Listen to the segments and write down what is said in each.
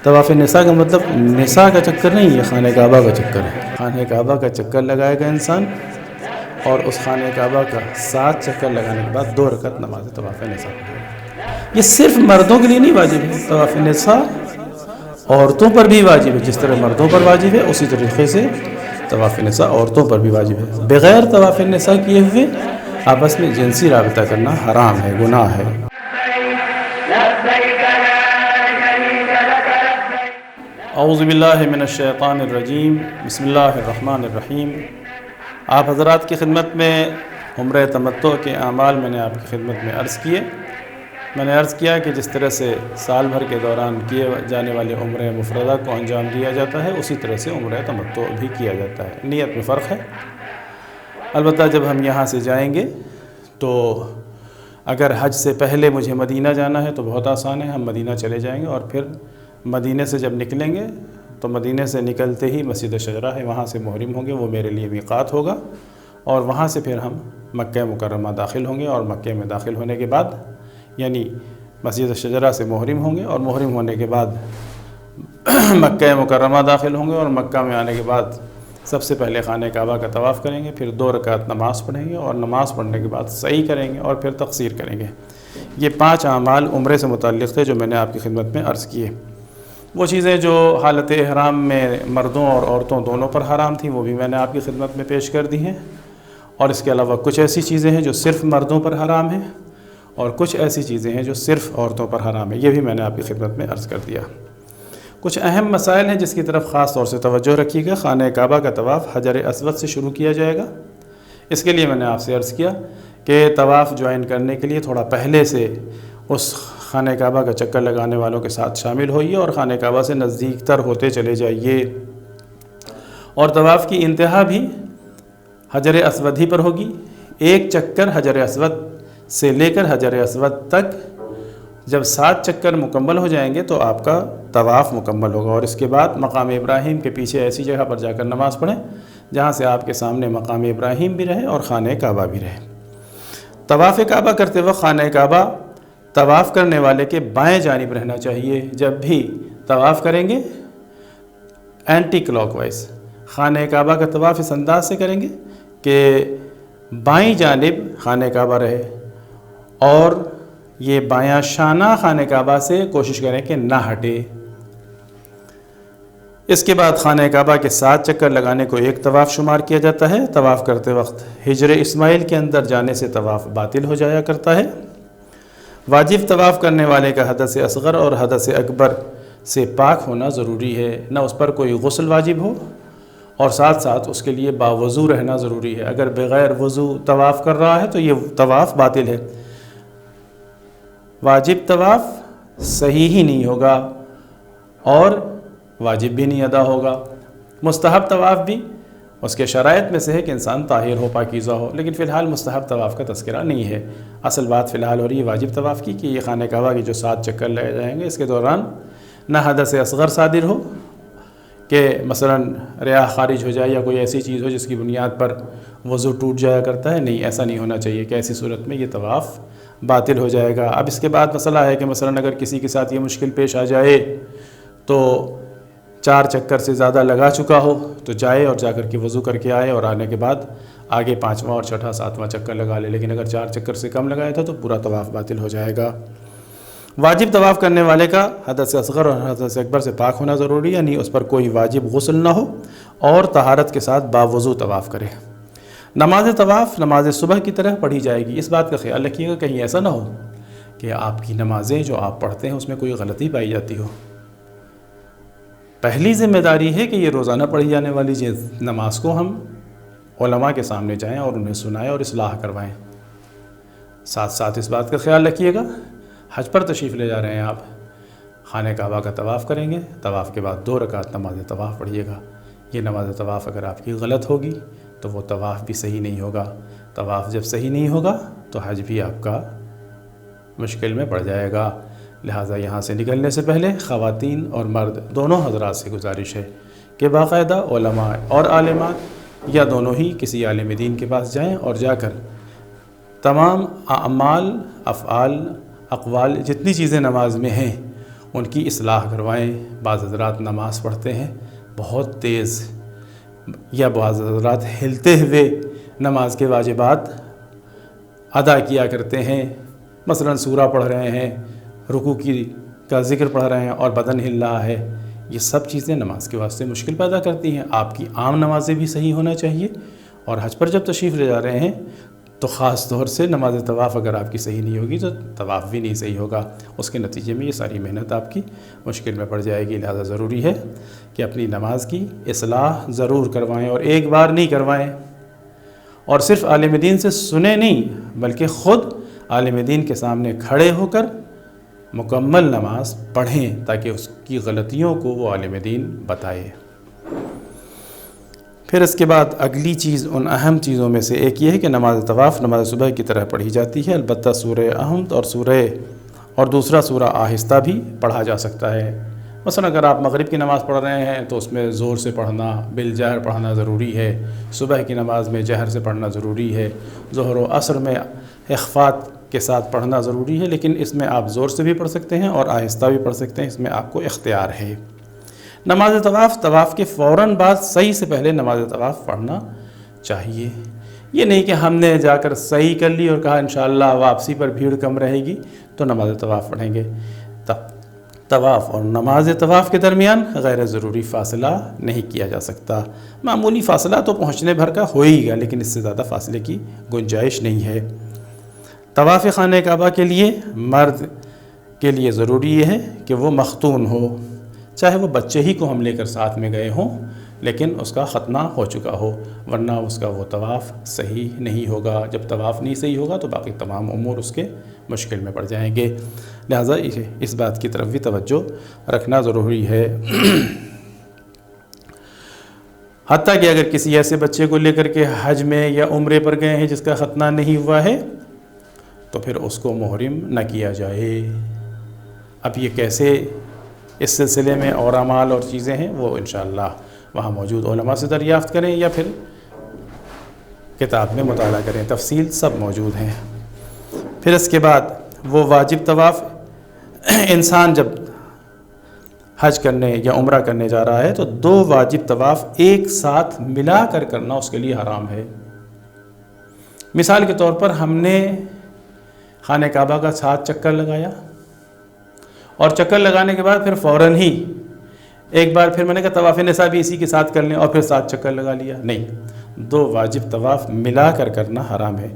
طواف نساء کا مطلب نساء کا چکر نہیں، یہ خانہ کعبہ کا چکر ہے۔ خانہ کعبہ کا چکر لگائے گا انسان، اور اس خانہ کعبہ کا 7 چکر لگانے کے بعد 2 رکعت نماز طواف نساء پڑھے گا۔ یہ صرف مردوں کے لیے نہیں واجب ہے، طواف نساء عورتوں پر بھی واجب ہے، جس طرح مردوں پر واجب ہے اسی طریقے سے طواف نساء عورتوں پر بھی واجب ہے۔ بغیر طواف نساء کیے ہوئے آپس میں جنسی رابطہ کرنا حرام ہے، گناہ ہے۔ اعوذ باللہ من الشیطان الرجیم، بسم اللہ الرحمن الرحیم۔ آپ حضرات کی خدمت میں عمرہ تمتع کے اعمال میں نے آپ کی خدمت میں عرض کیے۔ میں نے عرض کیا کہ جس طرح سے سال بھر کے دوران کیے جانے والے عمرہ مفردہ کو انجام دیا جاتا ہے، اسی طرح سے عمرہ تمتع بھی کیا جاتا ہے۔ نیت میں فرق ہے، البتہ جب ہم یہاں سے جائیں گے تو اگر حج سے پہلے مجھے مدینہ جانا ہے تو بہت آسان ہے، ہم مدینہ چلے جائیں گے، اور پھر مدینہ سے جب نکلیں گے تو مدینہ سے نکلتے ہی مسجد شجرہ ہے، وہاں سے محرم ہوں گے، وہ میرے لیے میقات ہوگا، اور وہاں سے پھر ہم مکہ مکرمہ داخل ہوں گے، اور مکہ میں داخل ہونے کے بعد یعنی مسجد شجرہ سے محرم ہوں گے، اور محرم ہونے کے بعد مکہ مکرمہ داخل ہوں گے، اور مکہ میں آنے کے بعد سب سے پہلے خانہ کعبہ کا طواف کریں گے، پھر 2 رکعت نماز پڑھیں گے، اور نماز پڑھنے کے بعد سعی کریں گے، اور پھر تقصیر کریں گے۔ یہ 5 اعمال عمرے سے متعلق تھے جو میں نے آپ کی خدمت میں عرض کیے۔ وہ چیزیں جو حالت احرام میں مردوں اور عورتوں دونوں پر حرام تھیں وہ بھی میں نے آپ کی خدمت میں پیش کر دی ہیں، اور اس کے علاوہ کچھ ایسی چیزیں ہیں جو صرف مردوں پر حرام ہیں، اور کچھ ایسی چیزیں ہیں جو صرف عورتوں پر حرام ہیں، یہ بھی میں نے آپ کی خدمت میں عرض کر دیا۔ کچھ اہم مسائل ہیں جس کی طرف خاص طور سے توجہ رکھیے گا۔ خانہ کعبہ کا طواف حجر اسود سے شروع کیا جائے گا۔ اس کے لیے میں نے آپ سے عرض کیا کہ طواف جوائن کرنے کے لیے تھوڑا پہلے سے اس خانہ کعبہ کا چکر لگانے والوں کے ساتھ شامل ہوئیے، اور خانہ کعبہ سے نزدیک تر ہوتے چلے جائیے، اور طواف کی انتہا بھی حجر اسود ہی پر ہوگی۔ 1 چکر حجر اسود سے لے کر حجر اسود تک جب 7 چکر مکمل ہو جائیں گے تو آپ کا طواف مکمل ہوگا، اور اس کے بعد مقام ابراہیم کے پیچھے ایسی جگہ پر جا کر نماز پڑھیں جہاں سے آپ کے سامنے مقام ابراہیم بھی رہے اور خانہ کعبہ بھی رہے۔ طواف کعبہ کرتے وقت خانہ کعبہ طواف کرنے والے کے بائیں جانب رہنا چاہیے۔ جب بھی طواف کریں گے اینٹی کلاک وائز خانہ کعبہ کا طواف اس انداز سے کریں گے کہ بائیں جانب خانہ کعبہ رہے، اور یہ بایاں شانہ خانہ کعبہ سے کوشش کریں کہ نہ ہٹے۔ اس کے بعد خانہ کعبہ کے 7 چکر لگانے کو 1 طواف شمار کیا جاتا ہے۔ طواف کرتے وقت ہجر اسماعیل کے اندر جانے سے طواف باطل ہو جایا کرتا ہے۔ واجب طواف کرنے والے کا حدث اصغر اور حدث اکبر سے پاک ہونا ضروری ہے، نہ اس پر کوئی غسل واجب ہو، اور ساتھ ساتھ اس کے لیے باوضو رہنا ضروری ہے۔ اگر بغیر وضو طواف کر رہا ہے تو یہ طواف باطل ہے، واجب طواف صحیح ہی نہیں ہوگا اور واجب بھی نہیں ادا ہوگا۔ مستحب طواف بھی اس کے شرائط میں سے ہے کہ انسان طاہر ہو، پاکیزہ ہو، لیکن فی الحال مستحب طواف کا تذکرہ نہیں ہے۔ اصل بات فی الحال ہو رہی ہے واجب طواف کی، کہ یہ خانہ کعبہ کی جو 7 چکر لگائے جائیں گے اس کے دوران نہ حدث اصغر صادر ہو کہ مثلا ریاح خارج ہو جائے یا کوئی ایسی چیز ہو جس کی بنیاد پر وضو ٹوٹ جایا کرتا ہے، نہیں، ایسا نہیں ہونا چاہیے کہ ایسی صورت میں یہ طواف باطل ہو جائے گا۔ اب اس کے بعد مسئلہ ہے کہ مثلا اگر کسی کے ساتھ یہ مشکل پیش آ جائے تو 4 چکر سے زیادہ لگا چکا ہو تو جائے اور جا کر کے وضو کر کے آئے، اور آنے کے بعد آگے 5واں اور 6واں 7واں چکر لگا لے، لیکن اگر 4 چکر سے کم لگایا تھا تو پورا طواف باطل ہو جائے گا۔ واجب طواف کرنے والے کا حدث اصغر اور حدث اکبر سے پاک ہونا ضروری ہے، یعنی اس پر کوئی واجب غسل نہ ہو، اور طہارت کے ساتھ باوضو طواف کرے۔ نماز طواف نماز صبح کی طرح پڑھی جائے گی۔ اس بات کا خیال رکھیے گا کہیں ایسا نہ ہو کہ آپ کی نمازیں جو آپ پڑھتے ہیں اس میں کوئی غلطی پائی جاتی ہو۔ پہلی ذمہ داری ہے کہ یہ روزانہ پڑھی جانے والی نماز کو ہم علماء کے سامنے جائیں اور انہیں سنائیں اور اصلاح کروائیں۔ ساتھ ساتھ اس بات کا خیال رکھیے گا حج پر تشریف لے جا رہے ہیں آپ، خانہ کعبہ کا طواف کریں گے، طواف کے بعد 2 رکعت نماز طواف پڑھیے گا۔ یہ نماز طواف اگر آپ کی غلط ہوگی تو وہ طواف بھی صحیح نہیں ہوگا۔ طواف جب صحیح نہیں ہوگا تو حج بھی آپ کا مشکل میں پڑ جائے گا۔ لہٰذا یہاں سے نکلنے سے پہلے خواتین اور مرد دونوں حضرات سے گزارش ہے کہ باقاعدہ علماء اور عالمات یا دونوں ہی کسی عالم دین کے پاس جائیں، اور جا کر تمام اعمال، افعال، اقوال، جتنی چیزیں نماز میں ہیں ان کی اصلاح کروائیں۔ بعض حضرات نماز پڑھتے ہیں بہت تیز، یا بعض حضرات ہلتے ہوئے نماز کے واجبات ادا کیا کرتے ہیں، مثلا سورہ پڑھ رہے ہیں، رکوع کا ذکر پڑھ رہے ہیں اور بدن ہل رہا ہے۔ یہ سب چیزیں نماز کے واسطے مشکل پیدا کرتی ہیں۔ آپ کی عام نمازیں بھی صحیح ہونا چاہیے، اور حج پر جب تشریف لے جا رہے ہیں تو خاص طور سے نماز طواف اگر آپ کی صحیح نہیں ہوگی تو طواف بھی نہیں صحیح ہوگا، اس کے نتیجے میں یہ ساری محنت آپ کی مشکل میں پڑ جائے گی۔ لہذا ضروری ہے کہ اپنی نماز کی اصلاح ضرور کروائیں، اور ایک بار نہیں کروائیں، اور صرف عالم دین سے سنیں نہیں بلکہ خود عالم دین کے سامنے کھڑے ہو کر مکمل نماز پڑھیں تاکہ اس کی غلطیوں کو وہ عالم دین بتائے۔ پھر اس کے بعد اگلی چیز، ان اہم چیزوں میں سے ایک یہ ہے کہ نماز طواف نماز صبح کی طرح پڑھی جاتی ہے، البتہ سورہ احمد اور دوسرا سورہ آہستہ بھی پڑھا جا سکتا ہے۔ مثلا اگر آپ مغرب کی نماز پڑھ رہے ہیں تو اس میں زور سے پڑھنا، بالجہر پڑھنا ضروری ہے۔ صبح کی نماز میں جہر سے پڑھنا ضروری ہے۔ ظہر و عصر میں اخفات کے ساتھ پڑھنا ضروری ہے، لیکن اس میں آپ زور سے بھی پڑھ سکتے ہیں اور آہستہ بھی پڑھ سکتے ہیں، اس میں آپ کو اختیار ہے۔ نماز طواف کے فوراً بعد صحیح سے پہلے نماز طواف پڑھنا چاہیے۔ یہ نہیں کہ ہم نے جا کر صحیح کر لی اور کہا انشاءاللہ واپسی پر بھیڑ کم رہے گی تو نماز طواف پڑھیں گے۔ طواف اور نماز طواف کے درمیان غیر ضروری فاصلہ نہیں کیا جا سکتا۔ معمولی فاصلہ تو پہنچنے بھر کا ہو ہی گا، لیکن اس سے زیادہ فاصلے کی گنجائش نہیں ہے۔ طواف خانہ کعبہ کے لیے مرد کے لیے ضروری یہ ہے کہ وہ مختون ہو، چاہے وہ بچے ہی کو ہم لے کر ساتھ میں گئے ہوں لیکن اس کا ختنہ ہو چکا ہو، ورنہ اس کا وہ طواف صحیح نہیں ہوگا۔ جب طواف نہیں صحیح ہوگا تو باقی تمام امور اس کے مشکل میں پڑ جائیں گے، لہٰذا اس بات کی طرف بھی توجہ رکھنا ضروری ہے۔ حتیٰ کہ اگر کسی ایسے بچے کو لے کر کے حج میں یا عمرے پر گئے ہیں جس کا ختنہ نہیں ہوا ہے تو پھر اس کو محرم نہ کیا جائے۔ اب یہ کیسے اس سلسلے میں اور اعمال اور چیزیں ہیں وہ انشاءاللہ وہاں موجود علماء سے دریافت کریں یا پھر کتاب میں مطالعہ کریں، تفصیل سب موجود ہیں۔ پھر اس کے بعد وہ واجب طواف انسان جب حج کرنے یا عمرہ کرنے جا رہا ہے تو 2 واجب طواف ایک ساتھ ملا کر کرنا اس کے لیے حرام ہے۔ مثال کے طور پر ہم نے خانہ کعبہ کا 7 چکر لگایا اور چکر لگانے کے بعد پھر فوراً ہی ایک بار پھر میں نے کہا طواف نساء بھی اسی کے ساتھ کر لیں اور پھر 7 چکر لگا لیا، نہیں، 2 واجب طواف ملا کر کرنا حرام ہے۔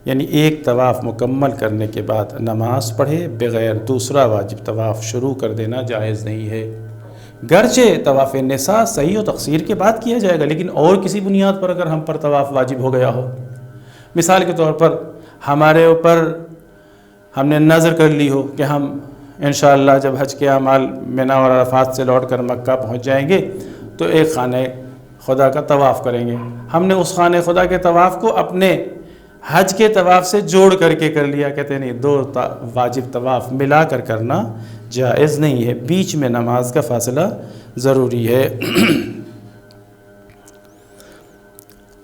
یعنی ایک طواف مکمل کرنے کے بعد نماز پڑھے بغیر دوسرا واجب طواف شروع کر دینا جائز نہیں ہے۔ گرچہ طواف نساء صحیح و تقصیر کے بعد کیا جائے گا، لیکن اور کسی بنیاد پر اگر ہم پر طواف واجب ہو گیا ہو، مثال کے طور پر ہمارے اوپر ہم نے نظر کر لی ہو کہ ہم انشاءاللہ جب حج کے اعمال منی اور عرفات سے لوٹ کر مکہ پہنچ جائیں گے تو ایک خانہ خدا کا طواف کریں گے، ہم نے اس خانہ خدا کے طواف کو اپنے حج کے طواف سے جوڑ کر کے کر لیا، کہتے ہیں نہیں، 2 واجب طواف ملا کر کرنا جائز نہیں ہے، بیچ میں نماز کا فاصلہ ضروری ہے۔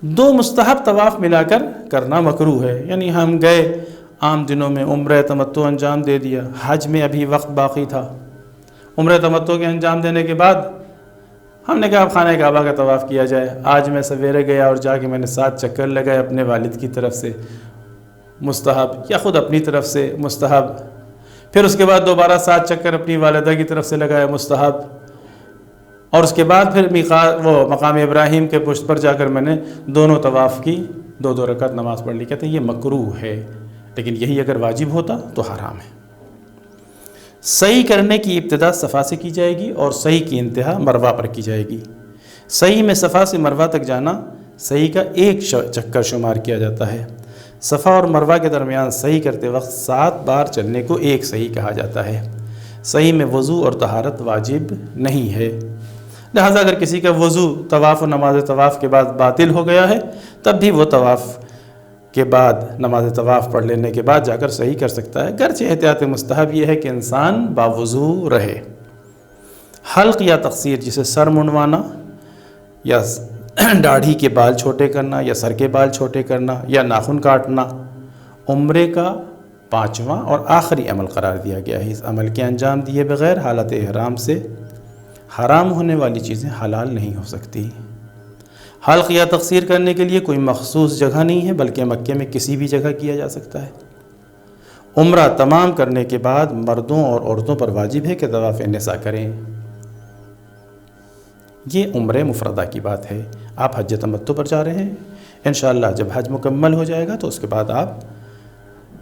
2 مستحب طواف ملا کر کرنا مکروہ ہے، یعنی ہم گئے عام دنوں میں عمرہ تمتع انجام دے دیا، حج میں ابھی وقت باقی تھا، عمرہ تمتع کے انجام دینے کے بعد ہم نے کہا اب خانہ کعبہ کا طواف کیا جائے۔ آج میں سویرے گیا اور جا کے میں نے 7 چکر لگائے اپنے والد کی طرف سے مستحب، یا خود اپنی طرف سے مستحب، پھر اس کے بعد دوبارہ 7 چکر اپنی والدہ کی طرف سے لگایا مستحب، اور اس کے بعد پھر وہ مقام ابراہیم کے پشت پر جا کر میں نے دونوں طواف کی 2 رکعت نماز پڑھ لی۔ کہتے ہیں یہ مکروہ ہے، لیکن یہی اگر واجب ہوتا تو حرام ہے۔ صحیح کرنے کی ابتدا صفا سے کی جائے گی اور صحیح کی انتہا مروہ پر کی جائے گی۔ صحیح میں صفا سے مروہ تک جانا صحیح کا 1 چکر شمار کیا جاتا ہے۔ صفا اور مروہ کے درمیان صحیح کرتے وقت 7 بار چلنے کو ایک صحیح کہا جاتا ہے۔ صحیح میں وضو اور طہارت واجب نہیں ہے، لہٰذا اگر کسی کا وضو طواف و نماز طواف کے بعد باطل ہو گیا ہے تب بھی وہ طواف کے بعد نماز طواف پڑھ لینے کے بعد جا کر صحیح کر سکتا ہے، گرچہ احتیاط مستحب یہ ہے کہ انسان باوضو رہے۔ حلق یا تقصیر، جسے سر منڈوانا یا داڑھی کے بال چھوٹے کرنا یا سر کے بال چھوٹے کرنا یا ناخن کاٹنا، عمرے کا 5واں اور آخری عمل قرار دیا گیا ہے۔ اس عمل کے انجام دیے بغیر حالت احرام سے حرام ہونے والی چیزیں حلال نہیں ہو سکتی۔ حلق یا تقصیر کرنے کے لیے کوئی مخصوص جگہ نہیں ہے، بلکہ مکے میں کسی بھی جگہ کیا جا سکتا ہے۔ عمرہ تمام کرنے کے بعد مردوں اور عورتوں پر واجب ہے کہ طواف نساء کریں۔ یہ عمرہ مفردہ کی بات ہے۔ آپ حج تمتع پر جا رہے ہیں، انشاءاللہ جب حج مکمل ہو جائے گا تو اس کے بعد آپ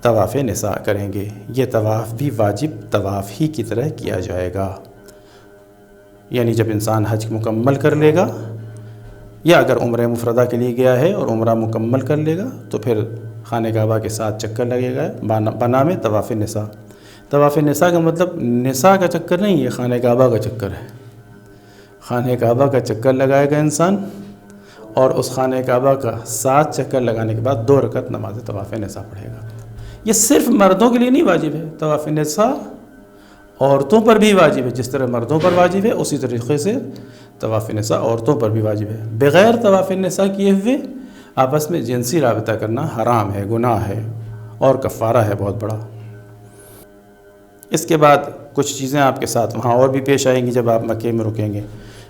طواف نساء کریں گے۔ یہ طواف بھی واجب طواف ہی کی طرح کیا جائے گا، یعنی جب انسان حج مکمل کر لے گا یا اگر عمرہ مفردہ کے لیے گیا ہے اور عمرہ مکمل کر لے گا تو پھر خانہ کعبہ کے ساتھ چکر لگے گا بنا میں طواف نساء۔ طواف نساء کا مطلب نساء کا چکر نہیں، یہ خانہ کعبہ کا چکر ہے۔ خانہ کعبہ کا چکر لگائے گا انسان، اور اس خانہ کعبہ کا 7 چکر لگانے کے بعد 2 رکعت نماز طواف نساء پڑھے گا۔ یہ صرف مردوں کے لیے نہیں واجب ہے، طواف نساء عورتوں پر بھی واجب ہے۔ جس طرح مردوں پر واجب ہے اسی طریقے سے طواف نساء عورتوں پر بھی واجب ہے۔ بغیر طواف نساء کیے ہوئے آپس میں جنسی رابطہ کرنا حرام ہے، گناہ ہے اور کفارہ ہے بہت بڑا۔ اس کے بعد کچھ چیزیں آپ کے ساتھ وہاں اور بھی پیش آئیں گی جب آپ مکے میں رکیں گے۔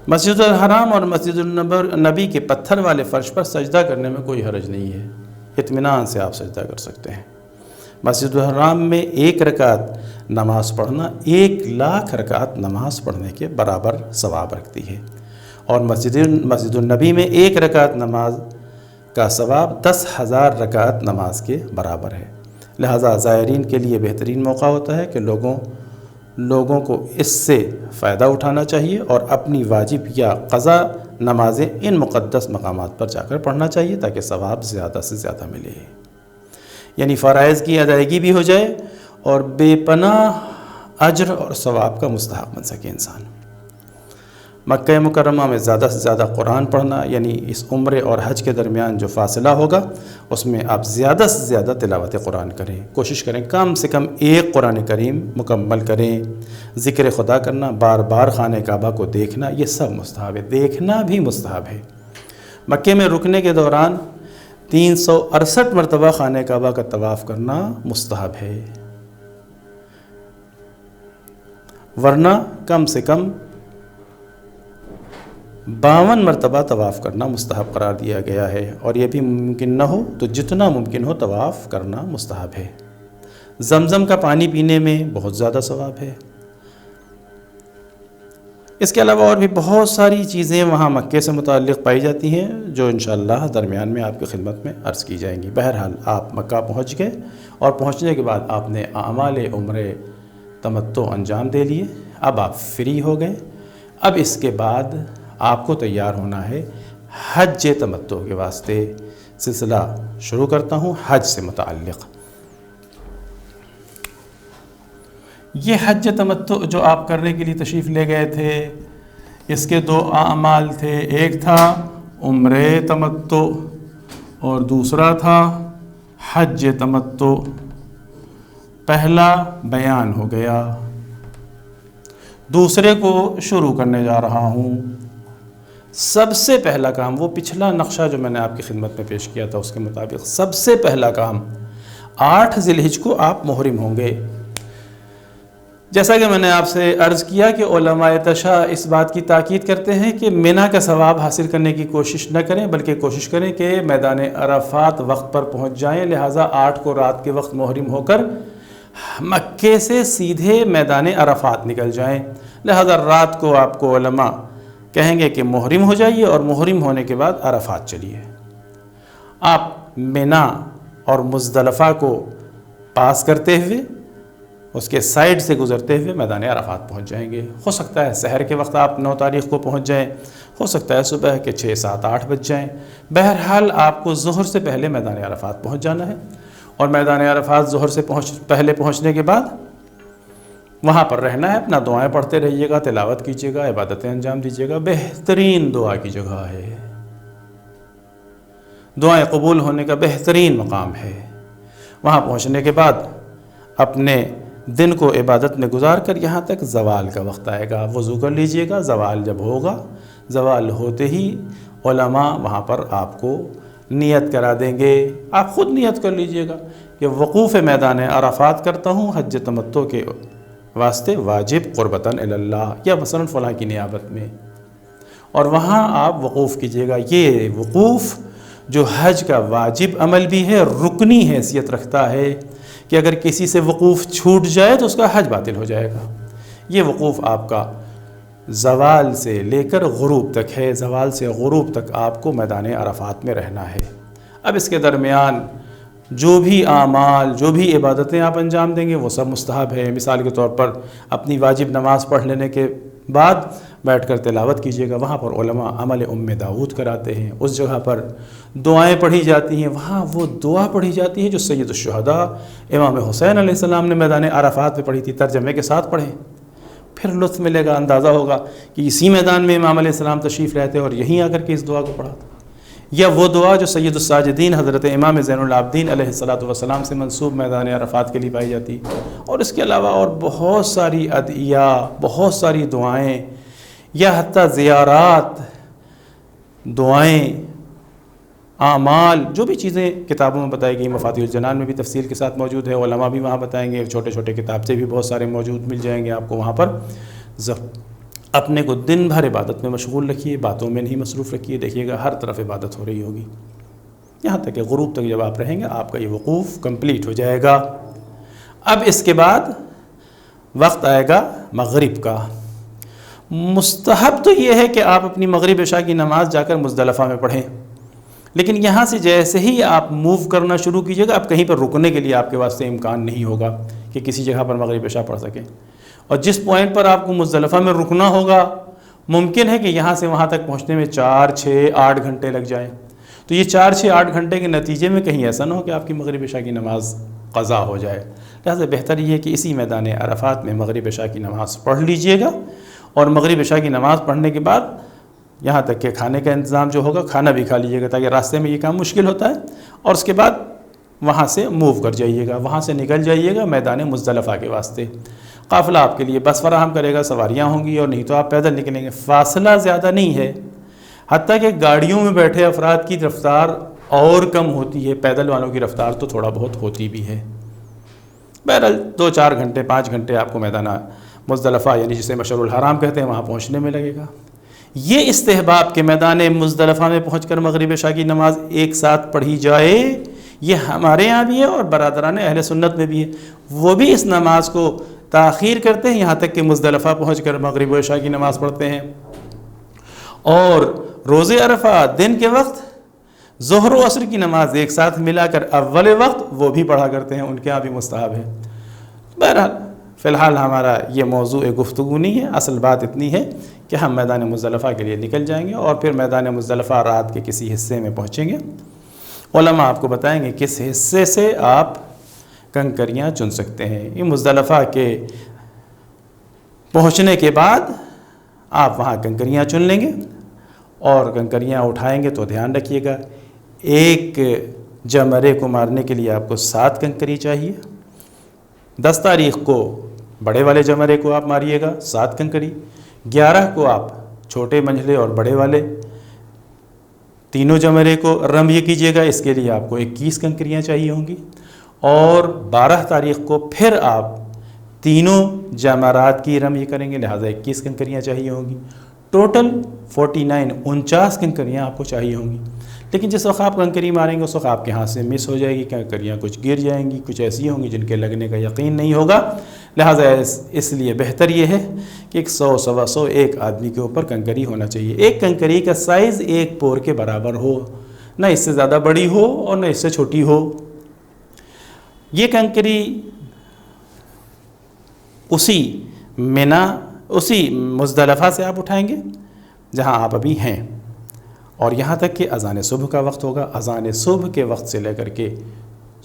مسجد الحرام اور مسجد النبی کے پتھر والے فرش پر سجدہ کرنے میں کوئی حرج نہیں ہے، اطمینان سے آپ سجدہ کر سکتے ہیں۔ مسجد الحرام میں 1 رکعت نماز پڑھنا 1,00,000 رکعت نماز پڑھنے کے برابر ثواب رکھتی ہے، اور مسجد النبی میں 1 رکعت نماز کا ثواب 10,000 رکعت نماز کے برابر ہے۔ لہٰذا زائرین کے لیے بہترین موقع ہوتا ہے کہ لوگوں کو اس سے فائدہ اٹھانا چاہیے اور اپنی واجب یا قضا نمازیں ان مقدس مقامات پر جا کر پڑھنا چاہیے تاکہ ثواب زیادہ سے زیادہ ملے، یعنی فرائض کی ادائیگی بھی ہو جائے اور بے پناہ اجر اور ثواب کا مستحق بن سکے انسان۔ مکہ مکرمہ میں زیادہ سے زیادہ قرآن پڑھنا، یعنی اس عمرے اور حج کے درمیان جو فاصلہ ہوگا اس میں آپ زیادہ سے زیادہ تلاوت قرآن کریں، کوشش کریں کم سے کم 1 قرآن کریم مکمل کریں۔ ذکر خدا کرنا، بار بار خانہ کعبہ کو دیکھنا، یہ سب مستحب ہے، دیکھنا بھی مستحب ہے۔ مکے میں رکنے کے دوران 368 مرتبہ خانہ کعبہ کا طواف کرنا مستحب ہے، ورنہ کم سے کم 52 مرتبہ طواف کرنا مستحب قرار دیا گیا ہے، اور یہ بھی ممکن نہ ہو تو جتنا ممکن ہو طواف کرنا مستحب ہے۔ زمزم کا پانی پینے میں بہت زیادہ ثواب ہے۔ اس کے علاوہ اور بھی بہت ساری چیزیں وہاں مکے سے متعلق پائی جاتی ہیں جو انشاءاللہ درمیان میں آپ کی خدمت میں عرض کی جائیں گی۔ بہرحال آپ مکہ پہنچ گئے، اور پہنچنے کے بعد آپ نے اعمال عمرے تمتع انجام دے لیے، اب آپ فری ہو گئے۔ اب اس کے بعد آپ کو تیار ہونا ہے حج تمتع کے واسطے۔ سلسلہ شروع کرتا ہوں حج سے متعلق۔ یہ حج تمتع جو آپ کرنے کے لیے تشریف لے گئے تھے، اس کے 2 اعمال تھے، ایک تھا عمرہ تمتع اور دوسرا تھا حج تمتع۔ پہلا بیان ہو گیا، دوسرے کو شروع کرنے جا رہا ہوں۔ سب سے پہلا کام، وہ پچھلا نقشہ جو میں نے آپ کی خدمت میں پیش کیا تھا اس کے مطابق سب سے پہلا کام 8 ذی الحجہ کو آپ محرم ہوں گے۔ جیسا کہ میں نے آپ سے عرض کیا کہ علماء تشیع اس بات کی تاکید کرتے ہیں کہ منی کا ثواب حاصل کرنے کی کوشش نہ کریں، بلکہ کوشش کریں کہ میدان عرفات وقت پر پہنچ جائیں۔ لہٰذا 8 کو رات کے وقت محرم ہو کر مکے سے سیدھے میدان عرفات نکل جائیں۔ لہٰذا رات کو آپ کو علماء کہیں گے کہ محرم ہو جائیے، اور محرم ہونے کے بعد عرفات چلیے۔ آپ منی اور مزدلفہ کو پاس کرتے ہوئے اس کے سائڈ سے گزرتے ہوئے میدان عرفات پہنچ جائیں گے۔ ہو سکتا ہے سحر کے وقت آپ 9 تاریخ کو پہنچ جائیں، ہو سکتا ہے صبح کے 6, 7, 8 بج جائیں۔ بہرحال آپ کو ظہر سے پہلے میدان عرفات پہنچ جانا ہے، اور میدان عرفات ظہر سے پہلے پہنچنے کے بعد وہاں پر رہنا ہے، اپنا دعائیں پڑھتے رہیے گا، تلاوت کیجیے گا، عبادتیں انجام دیجیے گا۔ بہترین دعا کی جگہ ہے، دعائیں قبول ہونے کا بہترین مقام ہے۔ وہاں پہنچنے کے بعد اپنے دن کو عبادت میں گزار کر یہاں تک زوال کا وقت آئے گا، وضو کر لیجئے گا۔ زوال جب ہوگا، زوال ہوتے ہی علماء وہاں پر آپ کو نیت کرا دیں گے، آپ خود نیت کر لیجئے گا کہ وقوف میدان عرفات کرتا ہوں حج تمتع کے واسطے واجب قربتاً اللہ، یا مثلا فلاں کی نیابت میں، اور وہاں آپ وقوف کیجیے گا۔ یہ وقوف جو حج کا واجب عمل بھی ہے، رکنی حیثیت رکھتا ہے کہ اگر کسی سے وقوف چھوٹ جائے تو اس کا حج باطل ہو جائے گا۔ یہ وقوف آپ کا زوال سے لے کر غروب تک ہے، زوال سے غروب تک آپ کو میدان عرفات میں رہنا ہے۔ اب اس کے درمیان جو بھی اعمال، جو بھی عبادتیں آپ انجام دیں گے وہ سب مستحب ہے۔ مثال کے طور پر اپنی واجب نماز پڑھ لینے کے بعد بیٹھ کر تلاوت کیجیے گا، وہاں پر علماء عمل داؤد کراتے ہیں۔ اس جگہ پر دعائیں پڑھی جاتی ہیں، وہاں وہ دعا پڑھی جاتی ہے جو سید الشہداء امام حسین علیہ السلام نے میدان عرفات پہ پڑھی تھی، ترجمے کے ساتھ پڑھیں، پھر لطف ملے گا، اندازہ ہوگا کہ اسی میدان میں امام علیہ السلام تشریف رہتے اور یہیں آ کر کے اس دعا کو پڑھا تھا۔ یا وہ دعا جو سید الساجدین حضرت امام زین العابدین علیہ السلام سے منسوب میدان عرفات کے لیے پائی جاتی، اور اس کے علاوہ اور بہت ساری ادعیہ، بہت ساری دعائیں، یا حتیٰ زیارات، دعائیں، اعمال، جو بھی چیزیں کتابوں میں بتائی گئی، مفاتیح الجنان میں بھی تفصیل کے ساتھ موجود ہے، علماء بھی وہاں بتائیں گے، چھوٹے چھوٹے کتابچے بھی بہت سارے موجود مل جائیں گے آپ کو وہاں پر۔ اپنے کو دن بھر عبادت میں مشغول رکھیے، باتوں میں نہیں مصروف رکھیے، دیکھیے گا ہر طرف عبادت ہو رہی ہوگی، یہاں تک کہ غروب تک جب آپ رہیں گے آپ کا یہ وقوف کمپلیٹ ہو جائے گا۔ اب اس کے بعد وقت آئے گا مغرب کا۔ مستحب تو یہ ہے کہ آپ اپنی مغرب عشاء کی نماز جا کر مزدلفہ میں پڑھیں، لیکن یہاں سے جیسے ہی آپ موو کرنا شروع کیجیے گا، اب کہیں پر رکنے کے لیے آپ کے واسطے امکان نہیں ہوگا کہ کسی جگہ پر مغرب عشاء پڑھ سکیں، اور جس پوائنٹ پر آپ کو مزدلفہ میں رکنا ہوگا ممکن ہے کہ یہاں سے وہاں تک پہنچنے میں 4، 6، 8 گھنٹے لگ جائیں۔ تو یہ 4، 6، 8 گھنٹے کے نتیجے میں کہیں ایسا نہ ہو کہ آپ کی مغرب عشاء کی نماز قضا ہو جائے، لہٰذا بہتر یہ ہے کہ اسی میدان عرفات میں مغرب عشاء کی نماز پڑھ لیجئے گا، اور مغرب عشاء کی نماز پڑھنے کے بعد یہاں تک کہ کھانے کا انتظام جو ہوگا کھانا بھی کھا لیجئے گا، تاکہ راستے میں یہ کام مشکل ہوتا ہے، اور اس کے بعد وہاں سے موو کر جائیے گا، وہاں سے نکل جائیے گا میدان مزدلفہ کے واسطے۔ قافلہ آپ کے لیے بس فراہم کرے گا، سواریاں ہوں گی، اور نہیں تو آپ پیدل نکلیں گے۔ فاصلہ زیادہ نہیں ہے، حتیٰ کہ گاڑیوں میں بیٹھے افراد کی رفتار اور کم ہوتی ہے، پیدل والوں کی رفتار تو تھوڑا بہت ہوتی بھی ہے۔ بہرحال 2، 4 گھنٹے، 5 گھنٹے آپ کو میدان مزدلفہ، یعنی جسے مشعر الحرام کہتے ہیں، وہاں پہنچنے میں لگے گا۔ یہ استحباب کے میدان مزدلفہ میں پہنچ کر مغرب عشاء کی نماز ایک ساتھ پڑھی جائے، یہ ہمارے ہاں بھی ہے اور برادران اہل سنت میں بھی ہے۔ وہ بھی اس نماز کو تاخیر کرتے ہیں یہاں تک کہ مزدلفہ پہنچ کر مغرب و عشاء کی نماز پڑھتے ہیں، اور روز عرفہ دن کے وقت ظہر و عصر کی نماز ایک ساتھ ملا کر اول وقت وہ بھی پڑھا کرتے ہیں، ان کے ہاں بھی مستحب ہے۔ بہرحال فی الحال ہمارا یہ موضوع گفتگو نہیں ہے، اصل بات اتنی ہے کہ ہم میدان مزدلفہ کے لیے نکل جائیں گے، اور پھر میدان مزدلفہ رات کے کسی حصے میں پہنچیں گے۔ علماء آپ کو بتائیں گے کس حصے سے آپ کنکریاں چن سکتے ہیں۔ یہ مزدلفہ کے پہنچنے کے بعد آپ وہاں کنکریاں چن لیں گے، اور کنکریاں اٹھائیں گے تو دھیان رکھیے گا، ایک جمرے کو مارنے کے لیے آپ کو 7 کنکری چاہیے۔ 10 تاریخ کو بڑے والے جمرے کو آپ ماریے گا 7 کنکری، 11 کو آپ چھوٹے منجھلے اور بڑے والے تینوں جمرے کو رمی کیجیے گا، اس کے لیے آپ کو 21 کنکریاں چاہیے ہوں گی، اور 12 تاریخ کو پھر آپ تینوں جمرات کی رمی کریں گے، لہٰذا 21 کنکریاں چاہیے ہوں گی۔ ٹوٹل 49 کنکریاں آپ کو چاہیے ہوں گی، لیکن جس وقت آپ کنکری ماریں گے اس وقت آپ کے ہاتھ سے مس ہو جائے گی، کنکریاں کچھ گر جائیں گی، کچھ ایسی ہوں گی جن کے لگنے کا یقین نہیں ہوگا، لہٰذا اس لیے بہتر یہ ہے کہ 100، 125 ایک آدمی کے اوپر کنکری ہونا چاہیے۔ ایک کنکری کا سائز ایک پور کے برابر ہو، نہ اس سے زیادہ بڑی ہو اور نہ اس سے چھوٹی ہو۔ یہ کنکری اسی مزدلفہ سے آپ اٹھائیں گے جہاں آپ ابھی ہیں، اور یہاں تک کہ اذان صبح کا وقت ہوگا۔ اذان صبح کے وقت سے لے کر کے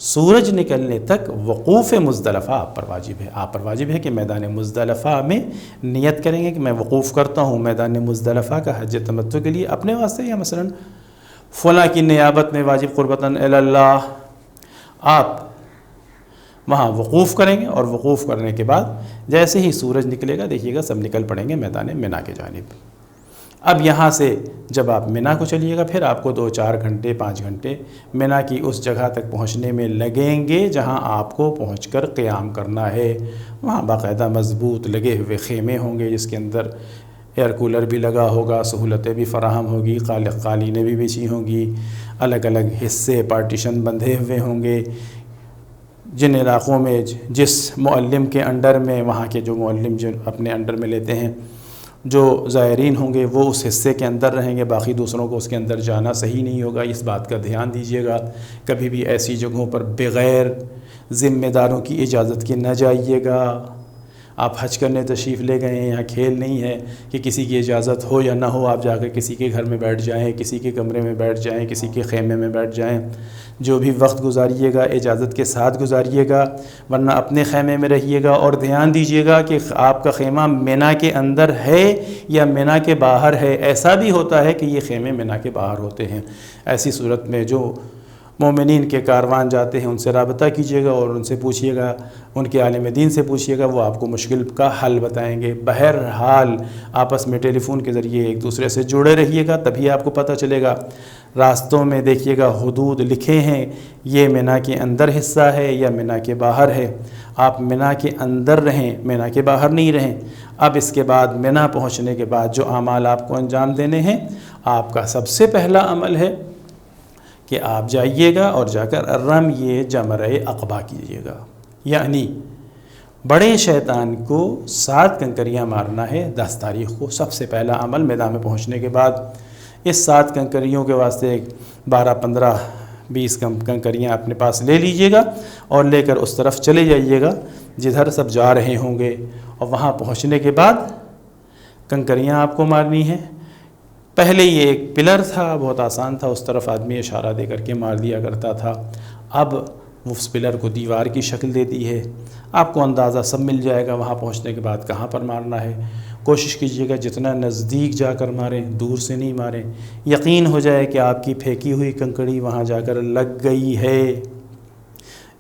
سورج نکلنے تک وقوف مزدلفہ آپ پر واجب ہے۔ آپ پر واجب ہے کہ میدان مزدلفہ میں نیت کریں گے کہ میں وقوف کرتا ہوں میدان مزدلفہ کا حج تمتع کے لیے اپنے واسطے، یا مثلا فلاں کی نیابت میں واجب قربتاً اللہ آپ وہاں وقوف کریں گے، اور وقوف کرنے کے بعد جیسے ہی سورج نکلے گا دیکھیے گا سب نکل پڑیں گے میدان منا کی جانب۔ اب یہاں سے جب آپ منا کو چلیے گا، پھر آپ کو 2-4 گھنٹے 5 گھنٹے منا کی اس جگہ تک پہنچنے میں لگیں گے جہاں آپ کو پہنچ کر قیام کرنا ہے۔ وہاں باقاعدہ مضبوط لگے ہوئے خیمے ہوں گے جس کے اندر ایئر کولر بھی لگا ہوگا، سہولتیں بھی فراہم ہوگی، قالینیں بھی بچھی ہوں گی، الگ الگ حصے پارٹیشن بندھے ہوئے ہوں گے۔ جن علاقوں میں جس معلم کے انڈر میں، وہاں کے جو معلم جو اپنے انڈر میں لیتے ہیں، جو زائرین ہوں گے وہ اس حصے کے اندر رہیں گے، باقی دوسروں کو اس کے اندر جانا صحیح نہیں ہوگا۔ اس بات کا دھیان دیجیے گا، کبھی بھی ایسی جگہوں پر بغیر ذمہ داروں کی اجازت کے نہ جائیے گا۔ آپ حج کرنے تشریف لے گئے ہیں، یہاں کھیل نہیں ہے کہ کسی کی اجازت ہو یا نہ ہو آپ جا کر کسی کے گھر میں بیٹھ جائیں، کسی کے کمرے میں بیٹھ جائیں، کسی کے خیمے میں بیٹھ جائیں۔ جو بھی وقت گزاریے گا اجازت کے ساتھ گزاریے گا، ورنہ اپنے خیمے میں رہیے گا۔ اور دھیان دیجیے گا کہ آپ کا خیمہ منا کے اندر ہے یا منا کے باہر ہے۔ ایسا بھی ہوتا ہے کہ یہ خیمے منا کے باہر ہوتے ہیں۔ ایسی صورت میں جو مومنین کے کاروان جاتے ہیں ان سے رابطہ کیجیے گا اور ان سے پوچھیے گا، ان کے عالم دین سے پوچھیے گا، وہ آپ کو مشکل کا حل بتائیں گے۔ بہرحال آپس میں ٹیلی فون کے ذریعے ایک دوسرے سے جڑے رہیے گا، تبھی آپ کو پتہ چلے گا۔ راستوں میں دیکھیے گا حدود لکھے ہیں، یہ منا کے اندر حصہ ہے یا منا کے باہر ہے۔ آپ منا کے اندر رہیں، منا کے باہر نہیں رہیں۔ اب اس کے بعد منا پہنچنے کے بعد جو اعمال آپ کو انجام دینے ہیں، آپ کا سب سے پہلا عمل ہے کہ آپ جائیے گا اور جا کر رمی جمرہ عقبہ کیجیے گا، یعنی بڑے شیطان کو 7 کنکریاں مارنا ہے 10 تاریخ کو۔ سب سے پہلا عمل میدان میں پہنچنے کے بعد اس 7 کنکریوں کے واسطے 12 15 20 کنکریاں اپنے پاس لے لیجئے گا اور لے کر اس طرف چلے جائیے گا جدھر سب جا رہے ہوں گے، اور وہاں پہنچنے کے بعد کنکریاں آپ کو مارنی ہیں۔ پہلے یہ ایک پلر تھا، بہت آسان تھا، اس طرف آدمی اشارہ دے کر کے مار دیا کرتا تھا۔ اب اس پلر کو دیوار کی شکل دے دی ہے، آپ کو اندازہ سب مل جائے گا وہاں پہنچنے کے بعد کہاں پر مارنا ہے۔ کوشش کیجیے گا جتنا نزدیک جا کر ماریں، دور سے نہیں ماریں۔ یقین ہو جائے کہ آپ کی پھینکی ہوئی کنکڑی وہاں جا کر لگ گئی ہے۔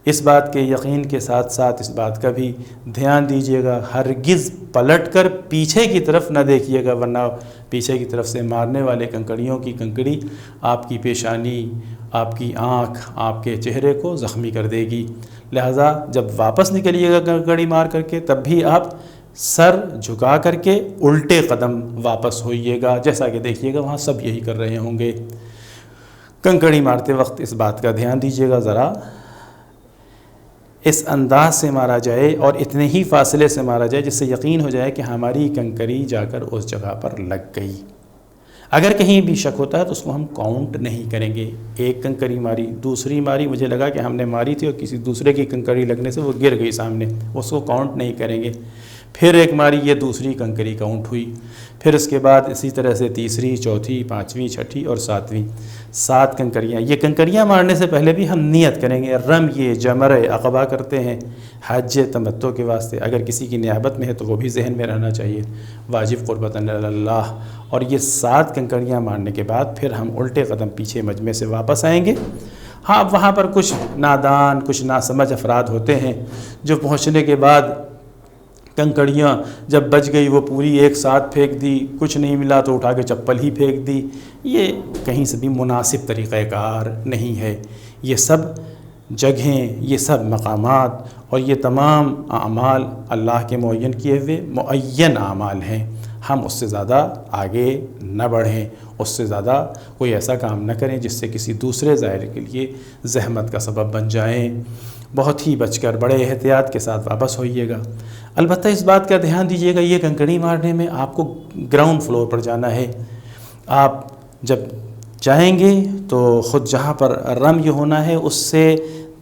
اس بات کے یقین کے ساتھ ساتھ اس بات کا بھی دھیان دیجیے گا، ہرگز پلٹ کر پیچھے کی طرف نہ دیکھیے گا، ورنہ پیچھے کی طرف سے مارنے والے کنکڑیوں کی کنکڑی آپ کی پیشانی، آپ کی آنکھ، آپ کے چہرے کو زخمی کر دے گی۔ لہٰذا جب واپس نکلیے گا کنکڑی مار کر کے، تب بھی آپ سر جھکا کر کے الٹے قدم واپس ہوئیے گا، جیسا کہ دیکھیے گا وہاں سب یہی کر رہے ہوں گے۔ کنکڑی مارتے وقت اس بات کا دھیان دیجیے گا، ذرا اس انداز سے مارا جائے اور اتنے ہی فاصلے سے مارا جائے جس سے یقین ہو جائے کہ ہماری کنکری جا کر اس جگہ پر لگ گئی۔ اگر کہیں بھی شک ہوتا ہے تو اس کو ہم کاؤنٹ نہیں کریں گے۔ ایک کنکری ماری، دوسری ماری، مجھے لگا کہ ہم نے ماری تھی اور کسی دوسرے کی کنکری لگنے سے وہ گر گئی سامنے، اس کو کاؤنٹ نہیں کریں گے۔ پھر ایک ماری، یہ دوسری کنکری کاؤنٹ ہوئی، پھر اس کے بعد اسی طرح سے تیسری، چوتھی، پانچویں، چھٹی اور ساتویں، 7 کنکریاں۔ یہ کنکریاں مارنے سے پہلے بھی ہم نیت کریں گے، رمی جمرہ عقبہ کرتے ہیں حج تمتع کے واسطے۔ اگر کسی کی نیابت میں ہے تو وہ بھی ذہن میں رہنا چاہیے، واجب قربتاً اللہ۔ اور یہ 7 کنکریاں مارنے کے بعد پھر ہم الٹے قدم پیچھے مجمع سے واپس آئیں گے۔ ہاں، وہاں پر کچھ نادان، کچھ ناسمجھ افراد ہوتے ہیں جو پہنچنے کے بعد کنکڑیاں جب بچ گئی وہ پوری ایک ساتھ پھینک دی، کچھ نہیں ملا تو اٹھا کے چپل ہی پھینک دی۔ یہ کہیں سے بھی مناسب طریقہ کار نہیں ہے۔ یہ سب جگہیں، یہ سب مقامات اور یہ تمام اعمال اللہ کے معین کیے ہوئے معین اعمال ہیں۔ ہم اس سے زیادہ آگے نہ بڑھیں، اس سے زیادہ کوئی ایسا کام نہ کریں جس سے کسی دوسرے زائر کے لیے زحمت کا سبب بن جائیں۔ بہت ہی بچ کر، بڑے احتیاط کے ساتھ واپس ہوئیے گا۔ البتہ اس بات کا دھیان دیجیے گا، یہ کنکڑی مارنے میں آپ کو گراؤنڈ فلور پر جانا ہے۔ آپ جب جائیں گے تو خود جہاں پر رمی ہونا ہے اس سے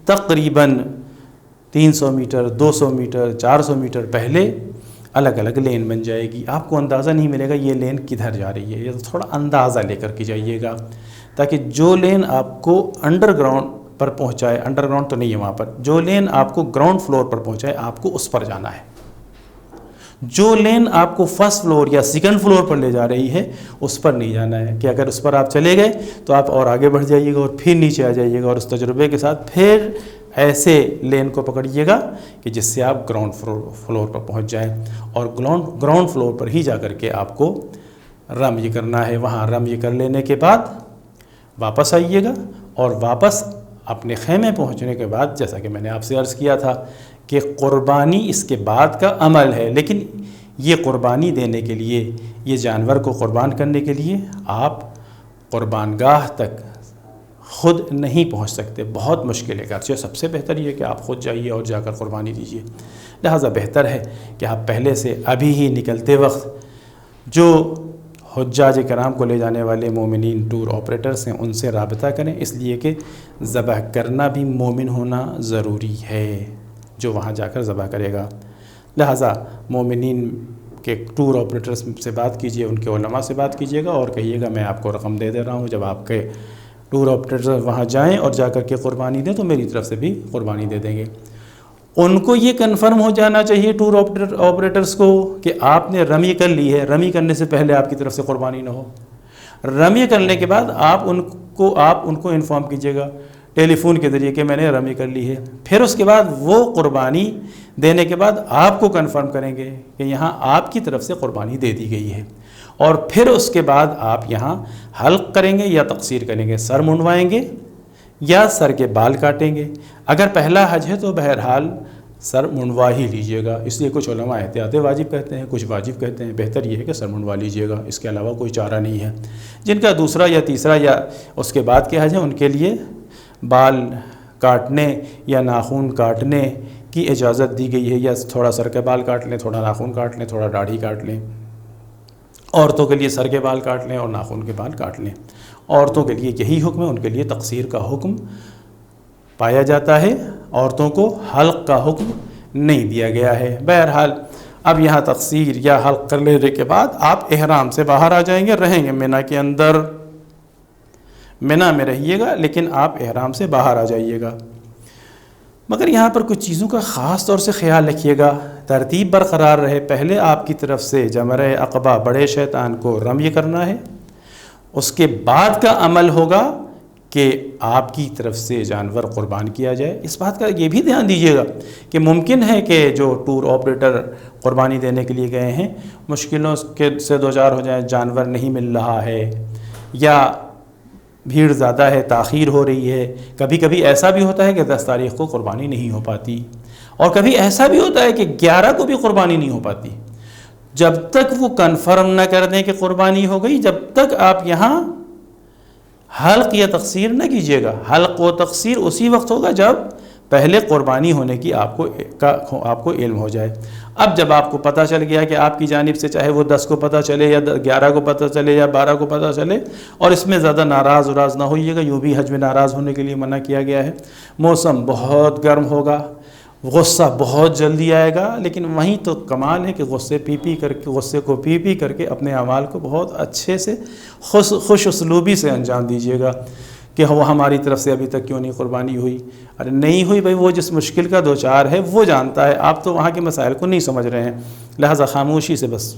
تقریباً 300 میٹر، 200 میٹر، 400 میٹر پہلے الگ الگ لین بن جائے گی۔ آپ کو اندازہ نہیں ملے گا یہ لین کدھر جا رہی ہے، یہ تھوڑا اندازہ لے کر کے جائیے گا، تاکہ جو لین آپ کو انڈر گراؤنڈ پر پہنچائے، انڈر گراؤنڈ تو نہیں ہے وہاں پر، جو لین آپ کو گراؤنڈ فلور پر پہنچائے آپ کو اس پر جانا ہے۔ جو لین آپ کو فرسٹ فلور یا سیکنڈ فلور پر لے جا رہی ہے اس پر نہیں جانا ہے، کہ اگر اس پر آپ چلے گئے تو آپ اور آگے بڑھ جائیے گا اور پھر نیچے آ جائیے گا، اور اس تجربے کے ساتھ پھر ایسے لین کو پکڑیے گا کہ جس سے آپ گراؤنڈ فلور پر پہنچ جائیں، اور گراؤنڈ فلور پر ہی جا کر کے آپ کو رمی کرنا ہے، وہاں رمی کر لینے کے بعد واپس آئیے گا، اور واپس اپنے خیمے پہنچنے کے بعد جیسا کہ میں نے آپ سے عرض کیا تھا کہ قربانی اس کے بعد کا عمل ہے، لیکن یہ قربانی دینے کے لیے، یہ جانور کو قربان کرنے کے لیے آپ قربان گاہ تک خود نہیں پہنچ سکتے، بہت مشکل ہے۔ اگرچہ سب سے بہتر یہ ہے کہ آپ خود جائیے اور جا کر قربانی دیجیے، لہٰذا بہتر ہے کہ آپ پہلے سے ابھی ہی نکلتے وقت جو حجاج کرام کو لے جانے والے مومنین ٹور آپریٹرز ہیں ان سے رابطہ کریں، اس لیے کہ ذبح کرنا بھی مومن ہونا ضروری ہے جو وہاں جا کر ذبح کرے گا۔ لہٰذا مومنین کے ٹور آپریٹرز سے بات کیجئے، ان کے علماء سے بات کیجئے گا اور کہیے گا میں آپ کو رقم دے دے رہا ہوں، جب آپ کے ٹور آپریٹرز وہاں جائیں اور جا کر کے قربانی دیں تو میری طرف سے بھی قربانی دے دیں گے۔ ان کو یہ کنفرم ہو جانا چاہیے ٹور آپریٹرز کو کہ آپ نے رمی کر لی ہے، رمی کرنے سے پہلے آپ کی طرف سے قربانی نہ ہو۔ رمی کرنے کے بعد آپ ان کو انفارم کیجیے گا ٹیلی فون کے ذریعے کہ میں نے رمی کر لی ہے، پھر اس کے بعد وہ قربانی دینے کے بعد آپ کو کنفرم کریں گے کہ یہاں آپ کی طرف سے قربانی دے دی گئی ہے، اور پھر اس کے بعد آپ یہاں حلق کریں گے یا تقصیر کریں گے، سر منڈوائیں گے یا سر کے بال کاٹیں گے۔ اگر پہلا حج ہے تو بہرحال سر منڈوا ہی لیجئے گا، اس لیے کچھ علماء احتیاط واجب کہتے ہیں، کچھ واجب کہتے ہیں، بہتر یہ ہے کہ سر منڈوا لیجئے گا، اس کے علاوہ کوئی چارہ نہیں ہے۔ جن کا دوسرا یا تیسرا یا اس کے بعد کے حج ہے ان کے لیے بال کاٹنے یا ناخن کاٹنے کی اجازت دی گئی ہے، یا تھوڑا سر کے بال کاٹ لیں، تھوڑا ناخن کاٹ لیں، تھوڑا داڑھی کاٹ لیں۔ عورتوں کے لیے سر کے بال کاٹ لیں اور ناخن کے بال کاٹ لیں۔ عورتوں کے لیے یہی حکم ہے، ان کے لیے تقصیر کا حکم پایا جاتا ہے، عورتوں کو حلق کا حکم نہیں دیا گیا ہے۔ بہرحال اب یہاں تقصیر یا حلق کر لینے کے بعد آپ احرام سے باہر آ جائیں گے، رہیں گے منی کے اندر، منی میں رہیے گا لیکن آپ احرام سے باہر آ جائیے گا۔ مگر یہاں پر کچھ چیزوں کا خاص طور سے خیال رکھیے گا، ترتیب برقرار رہے۔ پہلے آپ کی طرف سے جمرہ عقبہ بڑے شیطان کو رمی کرنا ہے، اس کے بعد کا عمل ہوگا کہ آپ کی طرف سے جانور قربان کیا جائے۔ اس بات کا یہ بھی دھیان دیجیے گا کہ ممکن ہے کہ جو ٹور آپریٹر قربانی دینے کے لیے گئے ہیں مشکلوں سے دوچار ہو جائیں، جانور نہیں مل رہا ہے یا بھیڑ زیادہ ہے، تاخیر ہو رہی ہے۔ کبھی کبھی ایسا بھی ہوتا ہے کہ 10 تاریخ کو قربانی نہیں ہو پاتی، اور کبھی ایسا بھی ہوتا ہے کہ 11 کو بھی قربانی نہیں ہو پاتی۔ جب تک وہ کنفرم نہ کر دیں کہ قربانی ہو گئی، جب تک آپ یہاں حلق یا تقصیر نہ کیجیے گا۔ حلق و تقصیر اسی وقت ہوگا جب پہلے قربانی ہونے کی آپ کو علم ہو جائے۔ اب جب آپ کو پتہ چل گیا کہ آپ کی جانب سے چاہے وہ 10 کو پتہ چلے یا 11 کو پتہ چلے یا 12 کو پتہ چلے، اور اس میں زیادہ ناراض نہ ہوئیے گا، یوں بھی حج میں ناراض ہونے کے لیے منع کیا گیا ہے۔ موسم بہت گرم ہوگا، غصہ بہت جلدی آئے گا، لیکن وہیں تو کمال ہے کہ غصے کو پی پی کر کے اپنے اعمال کو بہت اچھے سے خوش اسلوبی سے انجام دیجیے گا کہ وہ ہماری طرف سے ابھی تک کیوں نہیں قربانی ہوئی۔ ارے نہیں ہوئی بھائی، وہ جس مشکل کا دوچار ہے وہ جانتا ہے، آپ تو وہاں کے مسائل کو نہیں سمجھ رہے ہیں، لہٰذا خاموشی سے بس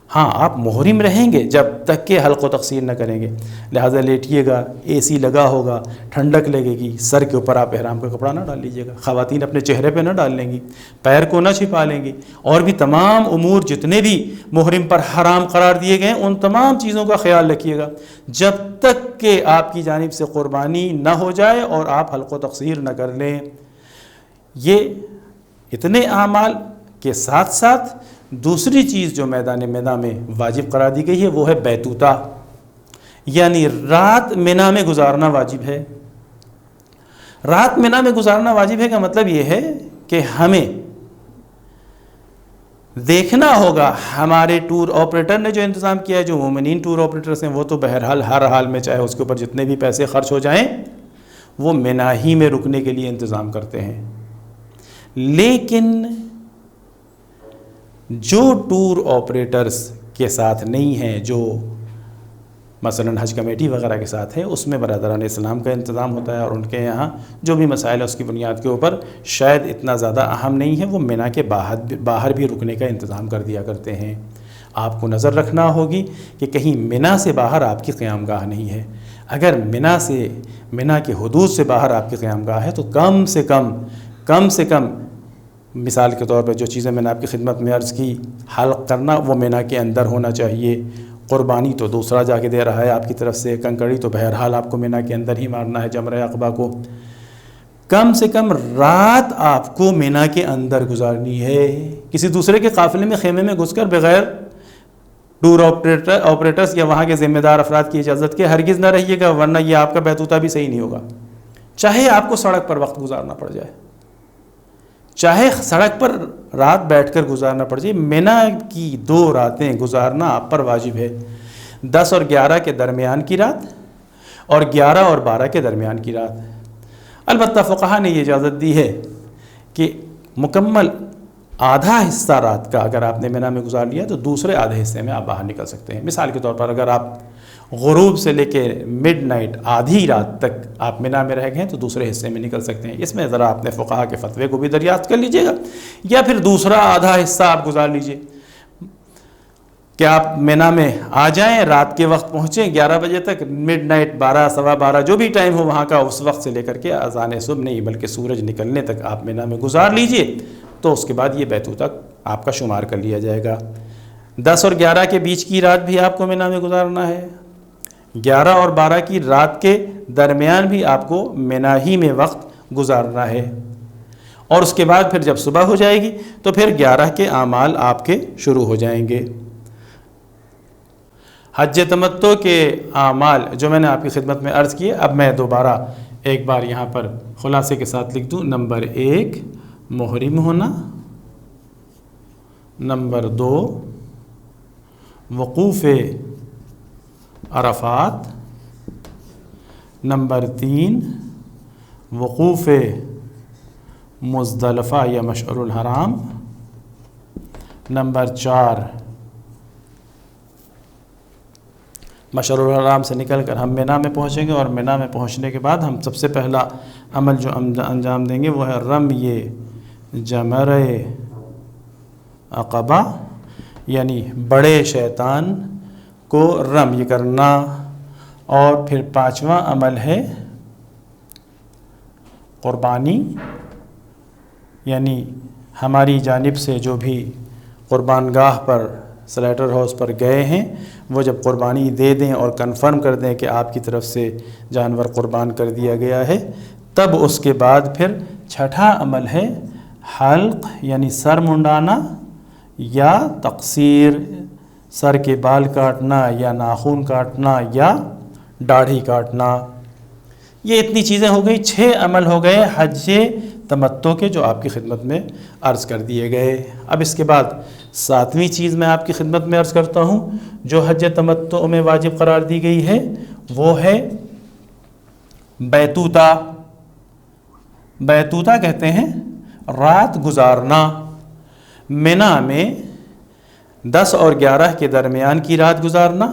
ہاں آپ محرم رہیں گے جب تک کہ حلق و تقصیر نہ کریں گے، لہٰذا لیٹیے گا، اے سی لگا ہوگا، ٹھنڈک لگے گی، سر کے اوپر آپ احرام کا کپڑا نہ ڈال لیجیے گا، خواتین اپنے چہرے پہ نہ ڈال لیں گی، پیر کو نہ چھپا لیں گی، اور بھی تمام امور جتنے بھی محرم پر حرام قرار دیے گئے ان تمام چیزوں کا خیال رکھیے گا جب تک کہ آپ کی جانب سے قربانی نہ ہو جائے اور آپ حلق و تقصیر نہ کر لیں۔ یہ اتنے اعمال کے ساتھ ساتھ دوسری چیز جو میدان منی میں واجب قرار دی گئی ہے وہ ہے بیتوتہ، یعنی رات منی میں گزارنا واجب ہے۔ رات منی میں گزارنا واجب ہے کا مطلب یہ ہے کہ ہمیں دیکھنا ہوگا، ہمارے ٹور آپریٹر نے جو انتظام کیا ہے، جو مومنین ٹور آپریٹرز ہیں وہ تو بہرحال ہر حال میں چاہے اس کے اوپر جتنے بھی پیسے خرچ ہو جائیں وہ منی ہی میں رکنے کے لیے انتظام کرتے ہیں، لیکن جو ٹور آپریٹرز کے ساتھ نہیں ہیں، جو مثلا حج کمیٹی وغیرہ کے ساتھ ہیں، اس میں برادران اسلام کا انتظام ہوتا ہے، اور ان کے یہاں جو بھی مسائل ہے اس کی بنیاد کے اوپر شاید اتنا زیادہ اہم نہیں ہے، وہ منی کے باہر بھی رکنے کا انتظام کر دیا کرتے ہیں۔ آپ کو نظر رکھنا ہوگی کہ کہیں منی سے باہر آپ کی قیام گاہ نہیں ہے۔ اگر منی کے حدود سے باہر آپ کی قیام گاہ ہے تو کم سے کم مثال کے طور پر جو چیزیں میں نے آپ کی خدمت میں عرض کی، حلق کرنا وہ منی کے اندر ہونا چاہیے، قربانی تو دوسرا جا کے دے رہا ہے آپ کی طرف سے، کنکڑی تو بہرحال آپ کو مینا کے اندر ہی مارنا ہے جمرہ عقبہ کو۔ کم سے کم رات آپ کو مینا کے اندر گزارنی ہے، کسی دوسرے کے قافلے میں خیمے میں گھس کر بغیر ٹور آپریٹرز یا وہاں کے ذمہ دار افراد کی اجازت کے ہرگز نہ رہیے گا، ورنہ یہ آپ کا بیتوتا بھی صحیح نہیں ہوگا۔ چاہے آپ کو سڑک پر وقت گزارنا پڑ جائے، چاہے سڑک پر رات بیٹھ کر گزارنا پڑ جائے، مینا کی 2 راتیں گزارنا آپ پر واجب ہے، 10 اور 11 کے درمیان کی رات اور 11 اور 12 کے درمیان کی رات۔ البتہ فقہا نے یہ اجازت دی ہے کہ مکمل آدھا حصہ رات کا اگر آپ نے مینا میں گزار لیا تو دوسرے آدھے حصے میں آپ باہر نکل سکتے ہیں۔ مثال کے طور پر اگر آپ غروب سے لے کے مڈ نائٹ آدھی رات تک آپ مینا میں رہ گئے تو دوسرے حصے میں نکل سکتے ہیں۔ اس میں ذرا اپنے فقہا کے فتوے کو بھی دریافت کر لیجئے گا، یا پھر دوسرا آدھا حصہ آپ گزار لیجئے کہ آپ مینا میں آ جائیں، رات کے وقت پہنچیں 11 بجے تک، مڈ نائٹ 12 سوا 12 جو بھی ٹائم ہو وہاں کا، اس وقت سے لے کر کے اذان صبح نہیں بلکہ سورج نکلنے تک آپ مینا میں گزار لیجئے، تو اس کے بعد یہ بیتوتا آپ کا شمار کر لیا جائے گا۔ 10 اور 11 کے بیچ کی رات بھی آپ کو مینا میں گزارنا ہے، 11 اور 12 کی رات کے درمیان بھی آپ کو مینا ہی میں وقت گزارنا ہے، اور اس کے بعد پھر جب صبح ہو جائے گی تو پھر 11 کے اعمال آپ کے شروع ہو جائیں گے۔ حج تمتع کے اعمال جو میں نے آپ کی خدمت میں عرض کیے، اب میں دوبارہ ایک بار یہاں پر خلاصے کے ساتھ لکھ دوں۔ نمبر 1 محرم ہونا، نمبر 2 وقوف عرفات، نمبر 3 وقوف مزدلفہ یا مشعر الحرام، نمبر 4 مشعر الحرام سے نکل کر ہم مینا میں پہنچیں گے، اور مینا میں پہنچنے کے بعد ہم سب سے پہلا عمل جو انجام دیں گے وہ ہے رمی جمرہ عقبہ، یعنی بڑے شیطان کو رمی کرنا، اور پھر 5واں عمل ہے قربانی، یعنی ہماری جانب سے جو بھی قربان گاہ پر سلیٹر ہاؤس پر گئے ہیں وہ جب قربانی دے دیں اور کنفرم کر دیں کہ آپ کی طرف سے جانور قربان کر دیا گیا ہے، تب اس کے بعد پھر 6واں عمل ہے حلق، یعنی سر منڈانا یا تقصیر، سر کے بال کاٹنا یا ناخن کاٹنا یا داڑھی کاٹنا۔ یہ اتنی چیزیں ہو گئی، 6 عمل ہو گئے حج تمتع کے جو آپ کی خدمت میں عرض کر دیے گئے۔ اب اس کے بعد 7ویں چیز میں آپ کی خدمت میں عرض کرتا ہوں جو حج تمتع میں واجب قرار دی گئی ہے، وہ ہے بیتوتا۔ بیتوتا کہتے ہیں رات گزارنا، مینا میں 10 اور 11 کے درمیان کی رات گزارنا،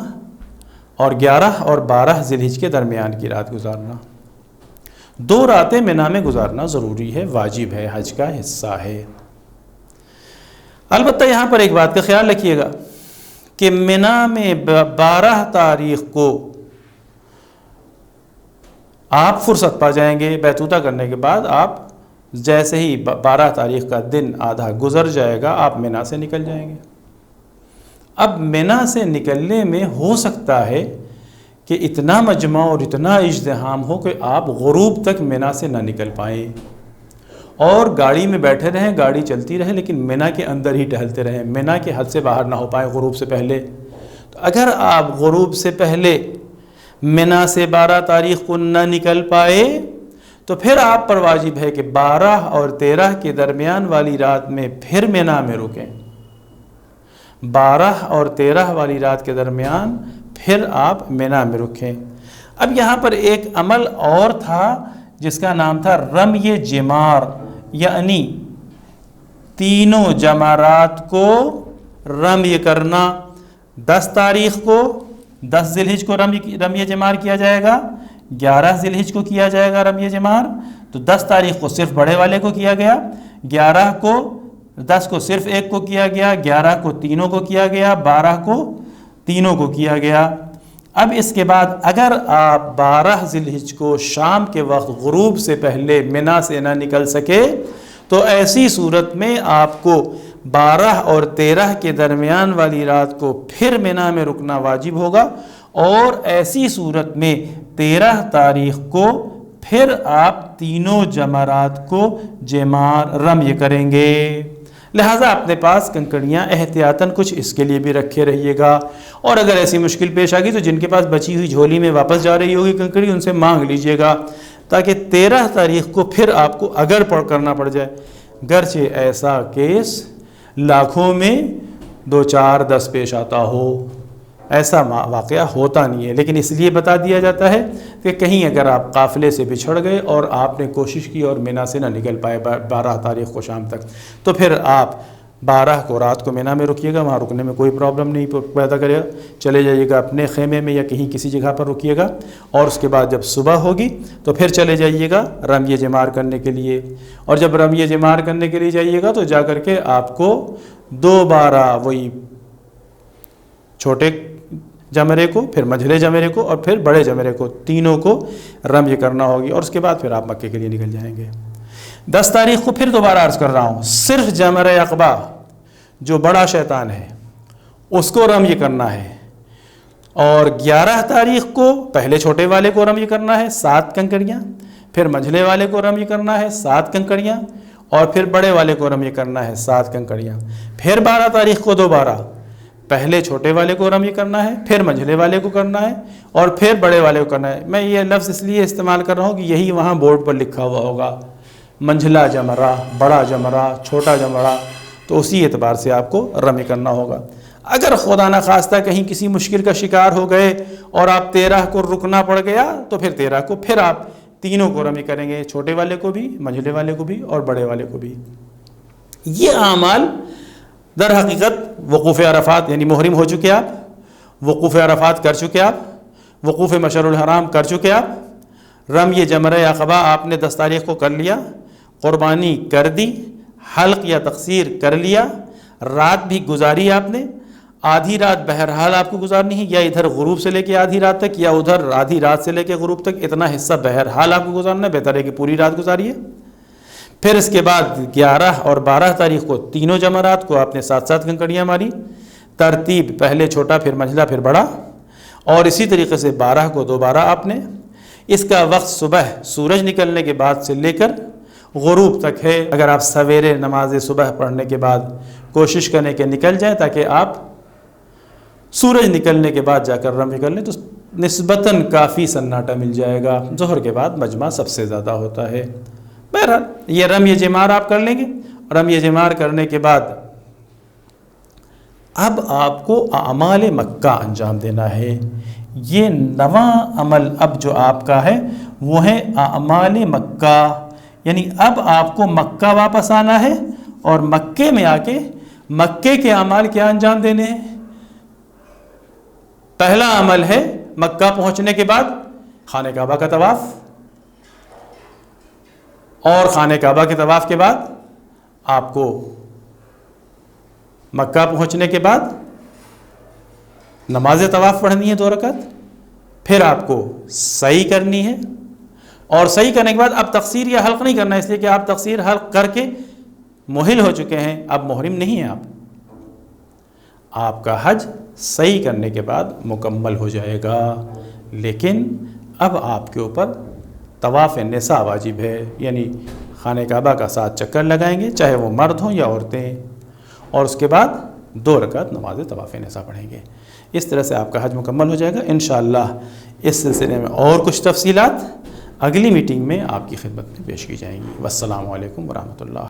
اور 11 اور 12 ذی الحجہ کے درمیان کی رات گزارنا۔ 2 راتیں مینا میں گزارنا ضروری ہے، واجب ہے، حج کا حصہ ہے۔ البتہ یہاں پر ایک بات کا خیال رکھیے گا کہ مینا میں 12 تاریخ کو آپ فرصت پا جائیں گے، بیتوتا کرنے کے بعد آپ جیسے ہی 12 تاریخ کا دن آدھا گزر جائے گا آپ مینا سے نکل جائیں گے۔ اب مینا سے نکلنے میں ہو سکتا ہے کہ اتنا مجمع اور اتنا ازدحام ہو کہ آپ غروب تک مینا سے نہ نکل پائیں، اور گاڑی میں بیٹھے رہیں، گاڑی چلتی رہے لیکن مینا کے اندر ہی ٹہلتے رہیں، مینا کے حد سے باہر نہ ہو پائیں غروب سے پہلے۔ تو اگر آپ غروب سے پہلے مینا سے 12 تاریخ کو نہ نکل پائے تو پھر آپ پر واجب ہے کہ 12 اور 13 کے درمیان والی رات میں پھر مینا میں رکیں، 12 اور 13 والی رات کے درمیان پھر آپ مینا میں رکیں۔ اب یہاں پر ایک عمل اور تھا جس کا نام تھا رمی جمار، یعنی تینوں جمارات کو رمی کرنا۔ 10 تاریخ کو 10 ذی الحجہ کو رمی جمار کیا جائے گا، 11 ذی الحجہ کو کیا جائے گا رمی جمار۔ تو 10 تاریخ کو صرف بڑے والے کو کیا گیا، 10 کو صرف ایک کو کیا گیا، 11 کو تینوں کو کیا گیا، 12 کو تینوں کو کیا گیا۔ اب اس کے بعد اگر آپ 12 ذی الحجہ کو شام کے وقت غروب سے پہلے مینا سے نہ نکل سکے تو ایسی صورت میں آپ کو 12 اور 13 کے درمیان والی رات کو پھر مینا میں رکنا واجب ہوگا، اور ایسی صورت میں 13 تاریخ کو پھر آپ تینوں جمرات کو جمار رمی کریں گے۔ لہٰذا اپنے پاس کنکڑیاں احتیاطاً کچھ اس کے لیے بھی رکھے رہیے گا، اور اگر ایسی مشکل پیش آ گئی تو جن کے پاس بچی ہوئی جھولی میں واپس جا رہی ہوگی کنکڑی، ان سے مانگ لیجئے گا، تاکہ 13 تاریخ کو پھر آپ کو اگر کرنا پڑ جائے، گرچہ ایسا کیس لاکھوں میں 2 4 10 پیش آتا ہو، ایسا واقعہ ہوتا نہیں ہے، لیکن اس لیے بتا دیا جاتا ہے کہ کہیں اگر آپ قافلے سے بچھڑ گئے اور آپ نے کوشش کی اور مینا سے نہ نکل پائے 12 تاریخ کو شام تک، تو پھر آپ 12 کو رات کو مینا میں رکیے گا، وہاں رکنے میں کوئی پرابلم نہیں پیدا کرے گا، چلے جائیے گا اپنے خیمے میں یا کہیں کسی جگہ پر رکیے گا، اور اس کے بعد جب صبح ہوگی تو پھر چلے جائیے گا رمی جمار کرنے کے لیے، اور جب رمی جمار کرنے کے لیے جائیے گا تو جا کر کے آپ کو دوبارہ وہی چھوٹے جمرے کو، پھر منجھلے جمرے کو، اور پھر بڑے جمرے کو، تینوں کو رمی کرنا ہوگی، اور اس کے بعد پھر آپ مکے کے لیے نکل جائیں گے۔ 10 تاریخ کو پھر دوبارہ عرض کر رہا ہوں، صرف جمرہ عقبہ جو بڑا شیطان ہے اس کو رمی کرنا ہے، اور 11 تاریخ کو پہلے چھوٹے والے کو رمی کرنا ہے 7 کنکڑیاں، پھر منجھلے والے کو رمی کرنا ہے 7 کنکڑیاں، اور پھر بڑے والے کو رمی کرنا ہے 7 کنکڑیاں، پھر 12 تاریخ کو دوبارہ پہلے چھوٹے والے کو رمی کرنا ہے، پھر منجھلے والے کو کرنا ہے، اور پھر بڑے والے کو کرنا ہے۔ میں یہ لفظ اس لیے استعمال کر رہا ہوں کہ یہی وہاں بورڈ پر لکھا ہوا ہوگا، منجھلا جمرہ، بڑا جمرہ، چھوٹا جمرہ، تو اسی اعتبار سے آپ کو رمی کرنا ہوگا۔ اگر خدا نخواستہ کہیں کسی مشکل کا شکار ہو گئے اور آپ 13 کو رکنا پڑ گیا تو پھر 13 کو پھر آپ تینوں کو رمی کریں گے، چھوٹے والے کو بھی، منجھلے والے کو بھی، اور بڑے والے کو بھی۔ یہ اعمال در حقیقت وقوف عرفات، یعنی محرم ہو چکے آپ، وقوف عرفات کر چکے آپ، وقوف مشعر الحرام کر چکے آپ، رمی جمرہ عقبہ آپ نے 10 تاریخ کو کر لیا، قربانی کر دی، حلق یا تقصیر کر لیا، رات بھی گزاری آپ نے، آدھی رات بہرحال آپ کو گزارنی ہے، یا ادھر غروب سے لے کے آدھی رات تک، یا ادھر آدھی رات سے لے کے غروب تک، اتنا حصہ بہرحال آپ کو گزارنا ہے، بہتر ہے کہ پوری رات گزاریے۔ پھر اس کے بعد 11 اور 12 تاریخ کو تینوں جمرات کو آپ نے 7 کنکڑیاں ماری، ترتیب پہلے چھوٹا، پھر منجھلا، پھر بڑا، اور اسی طریقے سے 12 کو دوبارہ آپ نے، اس کا وقت صبح سورج نکلنے کے بعد سے لے کر غروب تک ہے۔ اگر آپ سویرے نماز صبح پڑھنے کے بعد کوشش کریں کہ نکل جائیں تاکہ آپ سورج نکلنے کے بعد جا کر رمی کر لیں تو نسبتاً کافی سناٹا مل جائے گا۔ ظہر کے بعد مجمع سب سے زیادہ ہوتا ہے۔ بہرحال یہ رمی جمار آپ کر لیں گے، رمی جمار کرنے کے بعد اب آپ کو اعمال مکہ انجام دینا ہے۔ یہ نواں عمل اب جو آپ کا ہے وہ ہے اعمال مکہ، یعنی اب آپ کو مکہ واپس آنا ہے اور مکے میں آ کے مکے کے اعمال کیا انجام دینے ہیں۔ پہلا عمل ہے مکہ پہنچنے کے بعد خانہ کعبہ کا طواف، اور خانہ کعبہ کے طواف کے بعد آپ کو مکہ پہنچنے کے بعد نماز طواف پڑھنی ہے 2 رکعت، پھر آپ کو سعی کرنی ہے، اور سعی کرنے کے بعد اب تقصیر یا حلق نہیں کرنا، اس لیے کہ آپ تقصیر حلق کر کے محل ہو چکے ہیں، اب محرم نہیں ہیں آپ کا حج سعی کرنے کے بعد مکمل ہو جائے گا، لیکن اب آپ کے اوپر طواف نساء واجب ہے، یعنی خانہ کعبہ کا 7 چکر لگائیں گے، چاہے وہ مرد ہوں یا عورتیں، اور اس کے بعد 2 رکعت نماز طواف نساء پڑھیں گے۔ اس طرح سے آپ کا حج مکمل ہو جائے گا۔ انشاءاللہ اس سلسلے میں اور کچھ تفصیلات اگلی میٹنگ میں آپ کی خدمت میں پیش کی جائیں گی۔ والسلام علیکم ورحمۃ اللہ۔